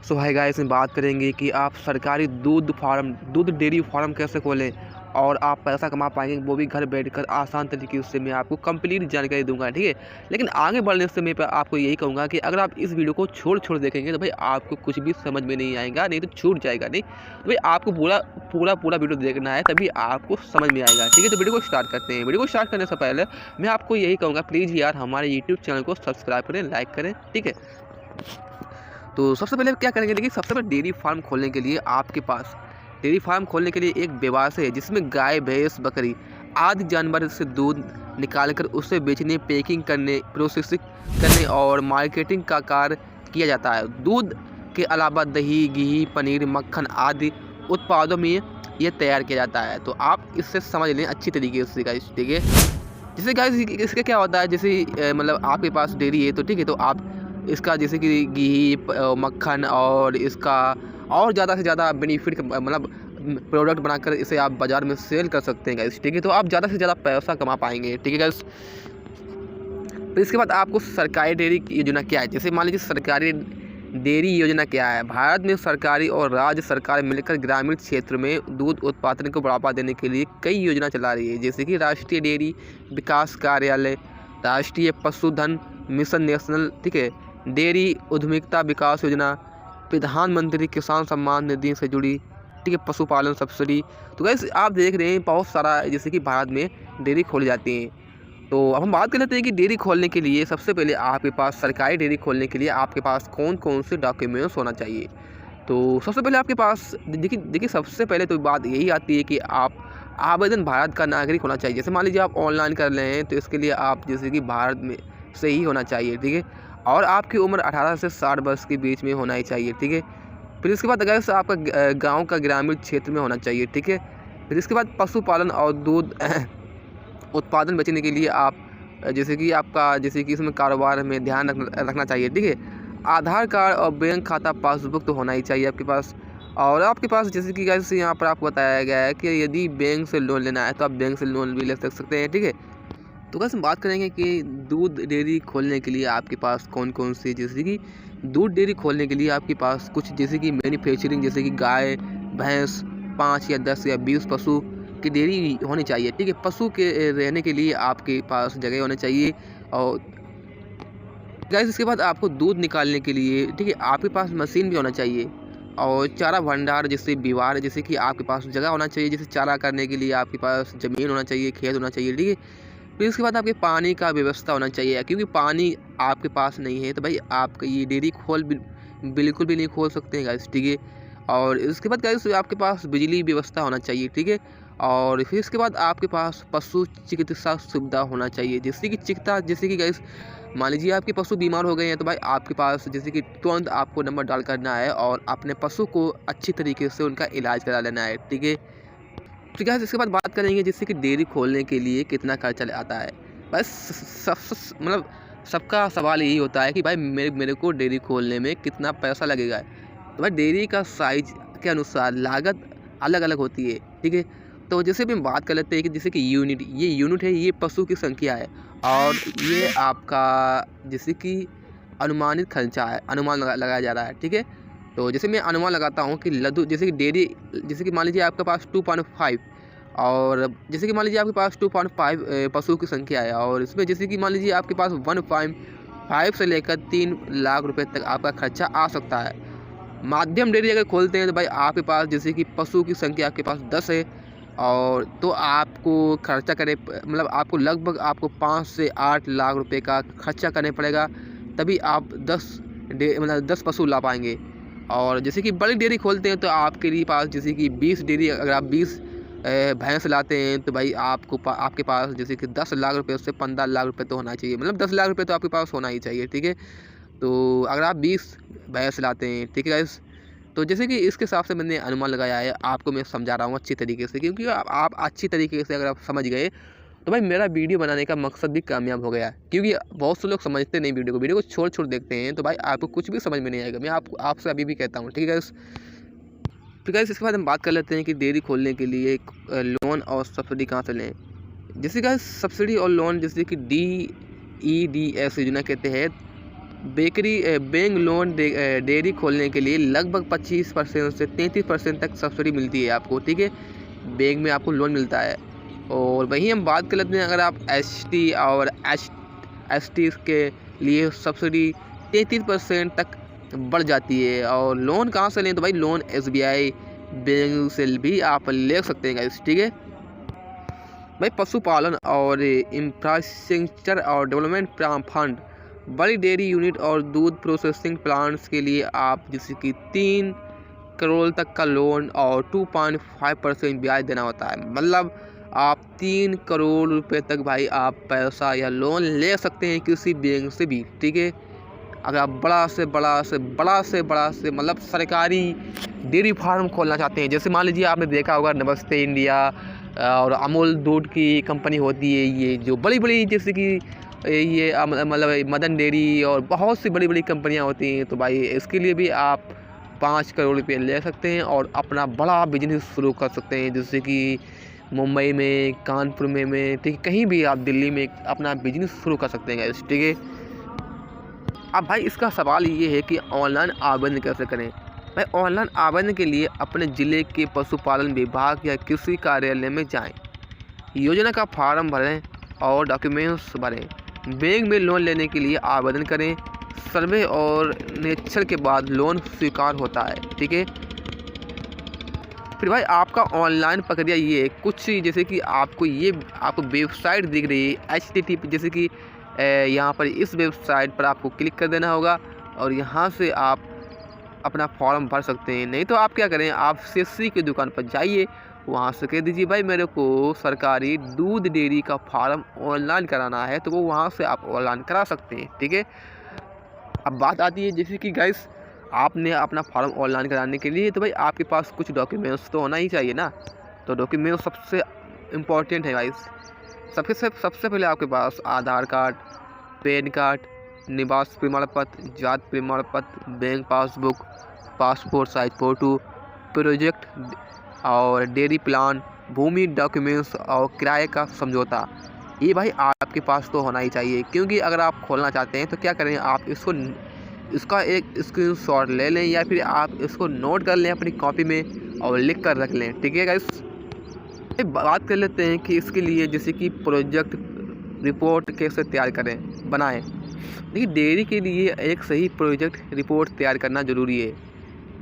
सो hi guys, इसमें बात करेंगे कि आप सरकारी दूध डेयरी फार्म कैसे खोलें और आप पैसा कमा पाएंगे, वो भी घर बैठकर आसान तरीके से। मैं आपको कंप्लीट जानकारी दूंगा, ठीक है। लेकिन आगे बढ़ने से मैं आपको यही कहूँगा कि अगर आप इस वीडियो को छोड़ देखेंगे तो भाई आपको कुछ भी समझ में नहीं आएगा, नहीं तो छूट जाएगा। नहीं तो भाई आपको पूरा वीडियो देखना है, तभी आपको समझ में आएगा, ठीक है। तो वीडियो को स्टार्ट करते हैं। वीडियो को स्टार्ट करने से पहले मैं आपको यही कहूँगा, प्लीज़ यार हमारे यूट्यूब चैनल को सब्सक्राइब करें, लाइक करें, ठीक है। तो सबसे पहले क्या करेंगे, देखिए सबसे पहले डेयरी फार्म खोलने के लिए आपके पास एक व्यवसाय है जिसमें गाय, भैंस, बकरी आदि जानवर से दूध निकालकर उसे बेचने, पैकिंग करने, प्रोसेसिंग करने और मार्केटिंग का कार्य किया जाता है। दूध के अलावा दही, घी, पनीर, मक्खन आदि उत्पादों में यह तैयार किया जाता है। तो आप इससे समझ लें अच्छी तरीके से गाइस, ठीक है। जैसे गाइस इसका क्या होता है, जैसे मतलब आपके पास डेयरी है तो ठीक है, तो आप इसका जैसे कि घी, मक्खन और इसका और ज़्यादा से ज़्यादा बेनिफिट मतलब प्रोडक्ट बनाकर इसे आप बाज़ार में सेल कर सकते हैं गाइस, ठीक है। तो आप ज़्यादा से ज़्यादा पैसा कमा पाएंगे, ठीक है गाइस। फिर इसके बाद आपको सरकारी डेयरी योजना क्या है, जैसे मान लीजिए सरकारी डेयरी योजना क्या है। भारत में सरकारी और राज्य सरकार मिलकर ग्रामीण क्षेत्र में दूध उत्पादन को बढ़ावा देने के लिए कई योजना चला रही है, जैसे कि राष्ट्रीय डेयरी विकास कार्यालय, राष्ट्रीय पशुधन मिशन, नेशनल, ठीक है, डेयरी उद्यमिता विकास योजना, प्रधानमंत्री किसान सम्मान निधि से जुड़ी, ठीक है, पशुपालन सब्सिडी। तो वैसे आप देख रहे हैं बहुत सारा जैसे कि भारत में डेयरी खोली जाती हैं। तो अब हम बात कर लेते हैं कि डेयरी खोलने के लिए सबसे पहले आपके पास सरकारी डेयरी खोलने के लिए आपके पास कौन कौन से डॉक्यूमेंट्स होना चाहिए। तो सबसे पहले आपके पास देखिए सबसे पहले तो बात यही आती है कि आप आवेदन भारत का नागरिक होना चाहिए। जैसे मान लीजिए आप ऑनलाइन कर रहे हैं तो इसके लिए आप जैसे कि भारत में से ही होना चाहिए, ठीक है। और आपकी उम्र 18 से 60 वर्ष के बीच में होना ही चाहिए, ठीक है। फिर इसके बाद अगर आपका गाँव का ग्रामीण क्षेत्र में होना चाहिए, ठीक है। फिर इसके बाद पशुपालन और दूध उत्पादन बेचने के लिए आप जैसे कि आपका जैसे कि इसमें कारोबार में ध्यान रखना चाहिए, ठीक है। आधार कार्ड और बैंक खाता पासबुक तो होना ही चाहिए आपके पास। और आपके पास जैसे कि गाइस यहाँ पर आपको बताया गया है कि यदि बैंक से लोन लेना है तो आप बैंक से लोन भी ले सकते हैं, ठीक है। तो गाइस हम बात करेंगे कि दूध डेयरी खोलने के लिए आपके पास कौन कौन सी, जैसे कि दूध डेयरी खोलने के लिए आपके पास कुछ जैसे कि मैन्युफैक्चरिंग, जैसे कि गाय, भैंस, 5 या 10 या 20 पशु की डेयरी होनी चाहिए, ठीक है। पशु के रहने के लिए आपके पास जगह होनी चाहिए। और गाइस इसके बाद आपको दूध निकालने के लिए, ठीक है, आपके पास मशीन भी होना चाहिए। और चारा भंडार जैसे विवार, जैसे कि आपके पास जगह होना चाहिए, जैसे चारा करने के लिए आपके पास ज़मीन होना चाहिए, खेत होना चाहिए, ठीक है। फिर इसके बाद आपके पानी का व्यवस्था होना चाहिए, क्योंकि पानी आपके पास नहीं है तो भाई आप ये डेयरी बिल्कुल भी नहीं खोल सकते हैं गाइस, ठीक है। और इसके बाद गाइस आपके पास बिजली व्यवस्था होना चाहिए, ठीक है। और फिर इसके बाद आपके पास पशु चिकित्सा सुविधा होना चाहिए, जैसे कि गाइस मान लीजिए आपके पशु बीमार हो गए हैं तो भाई आपके पास जैसे कि तुरंत आपको नंबर डाल करना है और अपने पशु को अच्छी तरीके से उनका इलाज करा लेना है, ठीक है। तो गाइस इसके बाद बात करेंगे जैसे कि डेयरी खोलने के लिए कितना खर्चा आता है। बस मतलब सबका सवाल यही होता है कि भाई मेरे को डेयरी खोलने में कितना पैसा लगेगा। तो भाई डेयरी का साइज के अनुसार लागत अलग अलग होती है, ठीक है। तो जैसे भी हम बात कर लेते हैं कि जैसे कि यूनिट है, ये पशु की संख्या है। और ये आपका जैसे कि अनुमानित खर्चा है, अनुमान लगाया जा रहा है, ठीक है। तो जैसे मैं अनुमान लगाता हूँ कि लड्डू जैसे कि डेयरी, जैसे कि मान लीजिए आपके पास 2.5 और जैसे कि मान लीजिए आपके पास 2.5 पशु की संख्या है। और इसमें जैसे कि मान लीजिए आपके पास 1.5 से लेकर 3 लाख रुपए तक आपका खर्चा आ सकता है। माध्यम डेयरी अगर खोलते हैं तो भाई आपके पास जैसे कि पशु की संख्या आपके पास 10 है और तो आपको खर्चा करे मतलब आपको लगभग आपको 5 से 8 लाख रुपए का खर्चा करने पड़ेगा, तभी आप 10 पशु ला पाएंगे। और जैसे कि बड़ी डेयरी खोलते हैं तो आपके लिए पास जैसे कि 20 डेयरी, अगर आप 20 भैंस लाते हैं तो भाई आपके पास जैसे कि 10 लाख रुपए से 15 लाख रुपए तो होना चाहिए, मतलब 10 लाख रुपए तो आपके पास होना ही चाहिए, ठीक है। तो अगर आप 20 भैंस लाते हैं, ठीक है गाइस, तो जैसे कि इसके हिसाब से मैंने अनुमान लगाया है, आपको मैं समझा रहा हूँ अच्छी तरीके से, क्योंकि आप अच्छी तरीके से अगर आप समझ गए तो भाई मेरा वीडियो बनाने का मकसद भी कामयाब हो गया। क्योंकि बहुत से लोग समझते नहीं वीडियो को छोड़ देखते हैं तो भाई आपको कुछ भी समझ में नहीं आएगा। मैं आपसे अभी भी कहता हूँ, ठीक है गाइस। तो गाइस इसके बाद हम बात कर लेते हैं कि डेयरी खोलने के लिए लोन और सब्सिडी कहाँ से लें। जैसे गाइस सब्सिडी और लोन जैसे कि DEDS योजना के तहत बैंक लोन डेयरी खोलने के लिए लगभग 25% से 33% तक सब्सिडी मिलती है आपको, ठीक है। बैंक में आपको लोन मिलता है। और वहीं हम बात कर लेते हैं, अगर आप ST और ST के लिए सब्सिडी 33% तक बढ़ जाती है। और लोन कहाँ से लें, तो भाई लोन SBI बैंक से भी आप ले सकते हैं गाइस, ठीक है भाई। पशुपालन और इंफ्रास्ट्रक्चर और डेवलपमेंट फंड, बड़ी डेयरी यूनिट और दूध प्रोसेसिंग प्लांट्स के लिए आप जैसे कि 3 करोड़ तक का लोन और 2.5% ब्याज देना होता है। मतलब आप 3 करोड़ रुपए तक भाई आप पैसा या लोन ले सकते हैं किसी बैंक से भी, ठीक है। अगर आप बड़ा से बड़ा मतलब सरकारी डेयरी फार्म खोलना चाहते हैं, जैसे मान लीजिए आपने देखा होगा नमस्ते इंडिया और अमूल दूध की कंपनी होती है, ये जो बड़ी जैसे कि ये मतलब मदन डेयरी और बहुत सी बड़ी कंपनियां होती हैं। तो भाई इसके लिए भी आप 5 करोड़ रुपये ले सकते हैं और अपना बड़ा बिजनेस शुरू कर सकते हैं, जैसे कि मुंबई में, कानपुर में, ठीक है, कहीं भी आप दिल्ली में अपना बिजनेस शुरू कर सकते हैं, ठीक है। अब भाई इसका सवाल ये है कि ऑनलाइन आवेदन कैसे करें। भाई ऑनलाइन आवेदन के लिए अपने ज़िले के पशुपालन विभाग या कृषि कार्यालय में जाएं, योजना का फॉर्म भरें और डॉक्यूमेंट्स भरें, बैंक में लोन लेने के लिए आवेदन करें, सर्वे और निरीक्षण के बाद लोन स्वीकार होता है, ठीक है। फिर भाई आपका ऑनलाइन प्रक्रिया ये है, कुछ जैसे कि आपको वेबसाइट दिख रही है HTTP, जैसे कि यहाँ पर इस वेबसाइट पर आपको क्लिक कर देना होगा और यहाँ से आप अपना फॉर्म भर सकते हैं। नहीं तो आप क्या करें, आप CSC की दुकान पर जाइए, वहाँ से कह दीजिए भाई मेरे को सरकारी दूध डेयरी का फॉर्म ऑनलाइन कराना है, तो वो वहाँ से आप ऑनलाइन करा सकते हैं, ठीक है। अब बात आती है जैसे कि गाइस आपने अपना फॉर्म ऑनलाइन कराने के लिए तो भाई आपके पास कुछ डॉक्यूमेंट्स तो होना ही चाहिए ना। तो डॉक्यूमेंट्स सबसे इम्पोर्टेंट है गाइस। सबसे पहले आपके पास आधार कार्ड, पैन कार्ड, निवास प्रमाण पत्र, जाति प्रमाण पत्र, bank passbook, passport size photo, project और डेयरी प्लान, भूमि डॉक्यूमेंट्स और किराए का समझौता, ये भाई आपके पास तो होना ही चाहिए। क्योंकि अगर आप खोलना चाहते हैं तो क्या करें, आप इसका एक स्क्रीनशॉट ले लें या फिर आप इसको नोट कर लें अपनी कॉपी में और लिख कर रख लें, ठीक है गाइस। बात कर लेते हैं कि इसके लिए जैसे कि प्रोजेक्ट रिपोर्ट कैसे तैयार बनाएं। देखिए डेयरी के लिए एक सही प्रोजेक्ट रिपोर्ट तैयार करना ज़रूरी है।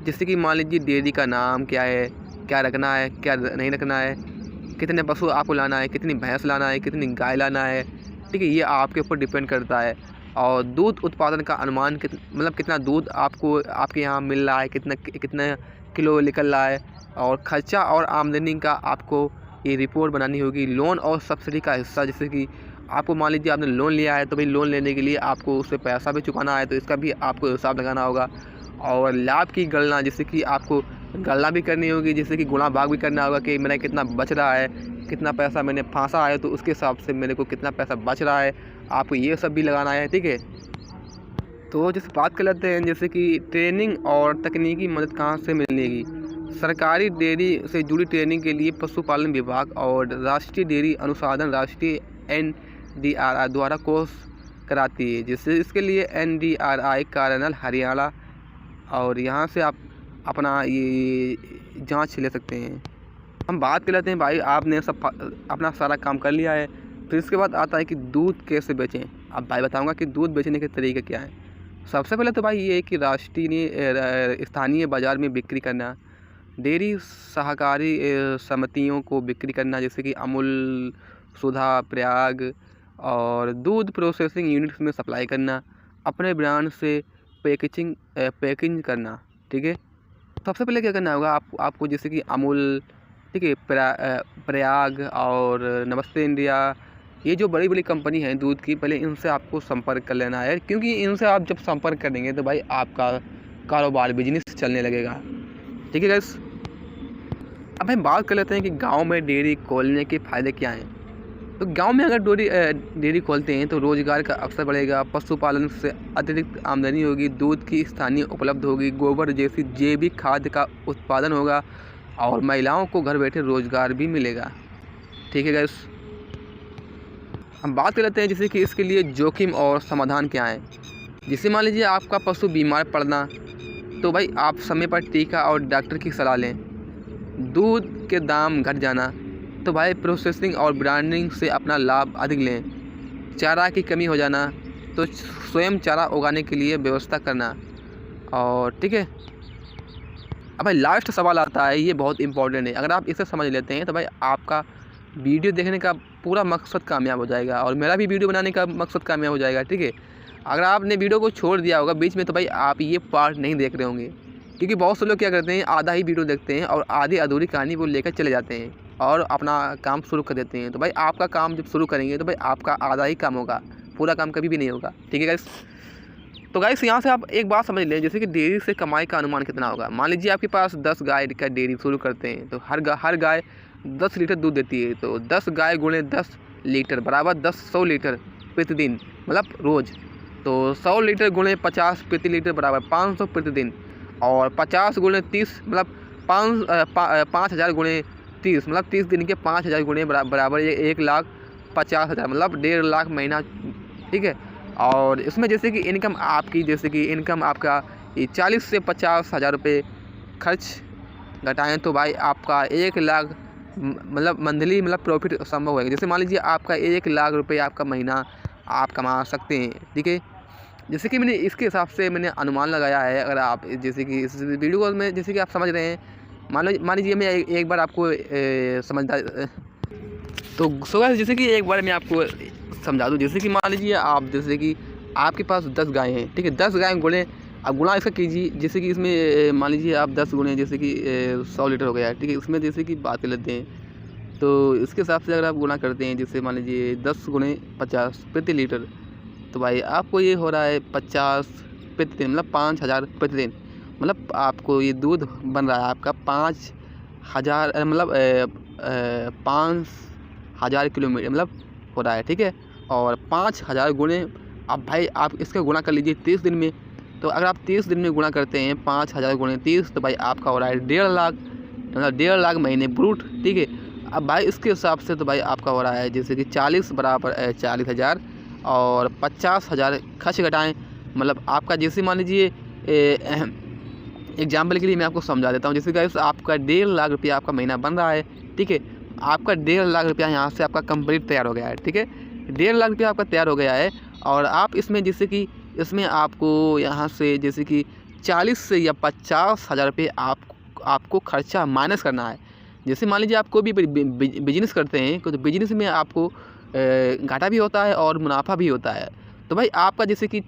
जैसे कि मान लीजिए डेयरी का नाम क्या है, क्या रखना है, क्या नहीं रखना है, कितने पशु आपको लाना है, कितनी भैंस लाना है, कितनी गाय लाना है, ठीक है, ये आपके ऊपर डिपेंड करता है। और दूध उत्पादन का अनुमान मतलब कितना दूध आपके यहाँ मिल रहा है, कितना किलो निकल रहा है, और खर्चा और आमदनी का आपको ये रिपोर्ट बनानी होगी। लोन और सब्सिडी का हिस्सा, जैसे कि आपको मान लीजिए आपने लोन लिया है तो भाई लोन लेने के लिए आपको उससे पैसा भी चुकाना है, तो इसका भी आपको हिसाब लगाना होगा। और लाभ की गणना, जैसे कि आपको गणना भी करनी होगी, जैसे कि गुणा भाग भी करना होगा कि मेरा कितना बच रहा है, कितना पैसा मैंने फांसा है तो उसके हिसाब से मेरे को कितना पैसा बच रहा है, आपको ये सब भी लगाना है, ठीक है। तो जैसे बात कर लेते हैं जैसे कि ट्रेनिंग और तकनीकी मदद कहाँ से मिलेगी। सरकारी डेयरी से जुड़ी ट्रेनिंग के लिए पशुपालन विभाग और राष्ट्रीय डेयरी अनुसंधान राष्ट्रीय NDRI द्वारा कोर्स कराती है, जैसे इसके लिए NDRI कार्यालय हरियाणा, और यहाँ से आप अपना ये जांच ले सकते हैं। हम बात कर लेते हैं भाई आपने सब अपना सारा काम कर लिया है, फिर इसके बाद आता है कि दूध कैसे बेचें। अब भाई बताऊंगा कि दूध बेचने के तरीके क्या हैं। सबसे पहले तो भाई ये है कि राष्ट्रीय स्थानीय बाज़ार में बिक्री करना, डेयरी सहकारी समितियों को बिक्री करना, जैसे कि अमूल, सुधा, प्रयाग, और दूध प्रोसेसिंग यूनिट्स में सप्लाई करना, अपने ब्रांड से पैकेजिंग करना, ठीक है। सबसे पहले क्या करना होगा आपको जैसे कि अमूल, ठीक है, प्रयाग और नमस्ते इंडिया, ये जो बड़ी कंपनी है दूध की, पहले इनसे आपको संपर्क कर लेना है, क्योंकि इनसे आप जब संपर्क करेंगे तो भाई आपका कारोबार बिजनेस चलने लगेगा, ठीक है गाइस। अब हम बात कर लेते हैं कि गांव में डेयरी खोलने के फ़ायदे क्या हैं। तो गांव में अगर डेयरी खोलते हैं तो रोज़गार का अवसर बढ़ेगा, पशुपालन से अतिरिक्त आमदनी होगी, दूध की स्थानीय उपलब्ध होगी, गोबर जैसी जैविक खाद का उत्पादन होगा, और महिलाओं को घर बैठे रोज़गार भी मिलेगा, ठीक है गाइस। हम बात कर लेते हैं जैसे कि इसके लिए जोखिम और समाधान क्या है। जिससे मान लीजिए आपका पशु बीमार पड़ना, तो भाई आप समय पर टीका और डॉक्टर की सलाह लें। दूध के दाम घट जाना, तो भाई प्रोसेसिंग और ब्रांडिंग से अपना लाभ अधिक लें। चारा की कमी हो जाना, तो स्वयं चारा उगाने के लिए व्यवस्था करना। और ठीक है, अब भाई लास्ट सवाल आता है, ये बहुत इंपॉर्टेंट है। अगर आप इसे समझ लेते हैं तो भाई आपका वीडियो देखने का पूरा मकसद कामयाब हो जाएगा और मेरा भी वीडियो बनाने का मकसद कामयाब हो जाएगा। ठीक है, अगर आपने वीडियो को छोड़ दिया होगा बीच में तो भाई आप ये पार्ट नहीं देख रहे होंगे, क्योंकि बहुत से लोग क्या करते हैं, आधा ही वीडियो देखते हैं और आधी अधूरी कहानी को लेकर चले जाते हैं और अपना काम शुरू कर देते हैं। तो भाई आपका काम जब शुरू करेंगे तो भाई आपका आधा ही काम होगा, पूरा काम कभी भी नहीं होगा। ठीक है गाइस, तो गाइस यहाँ से आप एक बात समझ लें, जैसे कि डेयरी से कमाई का अनुमान कितना होगा। मान लीजिए आपके पास 10 गाय का डेयरी शुरू करते हैं, तो हर गाय 10 लीटर दूध देती है, तो 10 गाय गुणे 10 लीटर बराबर 100 लीटर प्रतिदिन, मतलब रोज़। तो 100 लीटर गुणे 50 प्रति लीटर बराबर 500 प्रतिदिन, और 50 गुणे 30 मतलब 5000 गुणे 30 मतलब 30 दिन के 5000 गुणे बराबर ये 1,50,000 मतलब 1.5 लाख महीना। ठीक है, और इसमें जैसे कि इनकम आपकी, जैसे कि इनकम आपका 40 से 50 हज़ार रुपये खर्च घटाएं तो भाई आपका 1 लाख मतलब मंथली मतलब प्रॉफिट संभव होगा। जैसे मान लीजिए आपका 1 लाख रुपये आपका महीना आप कमा सकते हैं। ठीक है, जैसे कि मैंने इसके हिसाब से मैंने अनुमान लगाया है। अगर आप जैसे कि इस वीडियो में जैसे कि आप समझ रहे हैं, मान लीजिए मैं एक बार आपको समझदार तो जैसे कि एक बार मैं आपको समझा दूँ। जैसे कि मान लीजिए आप, जैसे कि आपके पास 10 गाय हैं। ठीक है, 10 गाय गुणे, अब गुणा इसका कीजिए। जैसे कि इसमें मान लीजिए आप 10 गुणे जैसे कि 100 लीटर हो गया है। ठीक है, इसमें जैसे कि बात कर लेते हैं, तो इसके हिसाब से अगर आप गुणा करते हैं, जैसे मान लीजिए 10 गुणे 50 प्रति लीटर, तो भाई आपको ये हो रहा है 50 प्रतिदिन मतलब 5000 प्रतिदिन, मतलब आपको ये दूध बन रहा है आपका 5000 मतलब 5000 किलोमीटर मतलब हो रहा है। ठीक है, और 5000 गुणे, अब भाई आप इसका गुणा कर लीजिए 30 दिन में। तो अगर आप 30 दिन में गुणा करते हैं 5000 गुणे 30, तो भाई आपका हो रहा है 1.5 लाख मतलब 1.5 लाख महीने ब्रूट। ठीक है, अब भाई इसके हिसाब से तो भाई आपका हो रहा है जैसे कि 40 बराबर 40,000 और 50,000 खर्च घटाएँ, मतलब आपका जैसे मान लीजिए एग्जाम्पल के लिए मैं आपको समझा देता हूँ। जैसे गाइस आपका 1.5 लाख रुपया आपका महीना बन रहा है। ठीक है, आपका 1.5 लाख रुपया यहाँ से आपका कंप्लीट तैयार हो गया है। ठीक है, 1.5 लाख रुपया आपका तैयार हो गया है, और आप इसमें जैसे कि इसमें आपको यहाँ से जैसे कि 40 से या 50,000 रुपये आपको खर्चा माइनस करना है। जैसे मान लीजिए आप कोई भी बिजनेस करते हैं, तो बिजनेस में आपको घाटा भी होता है और मुनाफा भी होता है। तो भाई आपका जैसे कि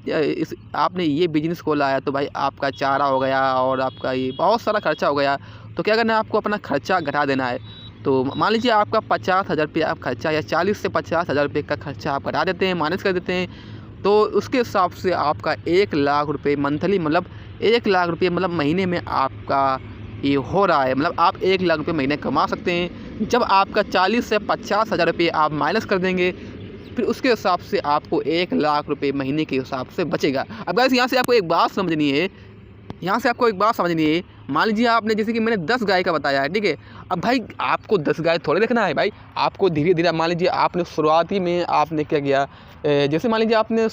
आपने ये बिजनेस खोला है, तो भाई आपका चारा हो गया और आपका ये बहुत सारा खर्चा हो गया। तो क्या करना है, आपको अपना खर्चा घटा देना है। तो मान लीजिए आपका 50,000 रुपये आप खर्चा, या 40 से 50,000 रुपये का खर्चा आप घटा देते हैं, माइनस कर देते हैं, तो उसके हिसाब से आपका 1 लाख रुपये मंथली मतलब 1 लाख रुपये मतलब महीने में आपका ये हो रहा है। मतलब आप 1 लाख रुपये महीने कमा सकते हैं। जब आपका 40 से 50,000 रुपये आप माइनस कर देंगे, फिर उसके हिसाब से आपको 1 लाख रुपये महीने के हिसाब से बचेगा। अब गाइस यहाँ से आपको एक बात समझनी है, मान लीजिए आपने जैसे कि मैंने 10 गाय का बताया है। ठीक है, अब भाई आपको 10 गाय थोड़े देखना है भाई, आपको धीरे धीरे, मान लीजिए आपने शुरुआती में आपने क्या किया, जैसे मान लीजिए आपने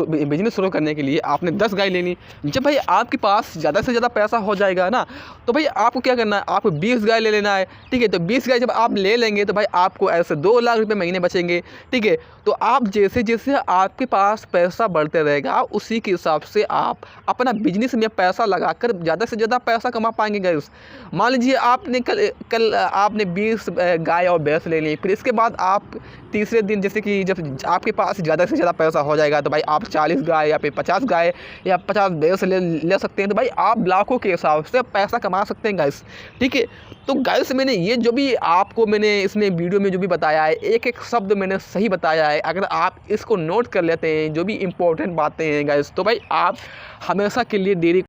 बिजनेस शुरू करने के लिए आपने 10 गाय लेनी। जब भाई आपके पास ज़्यादा से ज़्यादा पैसा हो जाएगा ना, तो भाई आपको क्या करना है, आपको 20 गाय ले लेना है। ठीक है, तो 20 गाय जब आप ले लेंगे तो भाई आपको ऐसे 2 लाख रुपये महीने बचेंगे। ठीक है, तो आप जैसे जैसे आपके पास पैसा बढ़ते रहेगा, उसी के हिसाब से आप अपना बिजनेस में पैसा लगाकर ज़्यादा से ज़्यादा पैसा कमा पाएंगे गाइस। मान लीजिए आपने कल आपने 20 गाय और भैंस ले ली, फिर इसके बाद आप तीसरे दिन जैसे कि जब आपके पास ज़्यादा से ज़्यादा पैसा हो जाएगा, तो भाई आप 40 गाय या फिर 50 गाय या 50 भैंस ले सकते हैं। तो भाई आप लाखों के हिसाब से पैसा कमा सकते हैं गाइस। ठीक है, तो गाइस मैंने ये जो भी आपको मैंने इसमें वीडियो में जो भी बताया है, एक एक शब्द मैंने सही बताया है। अगर आप इसको नोट कर लेते हैं, जो भी इम्पोर्टेंट बातें हैं गाइस, तो भाई आप हमेशा के लिए डेयरी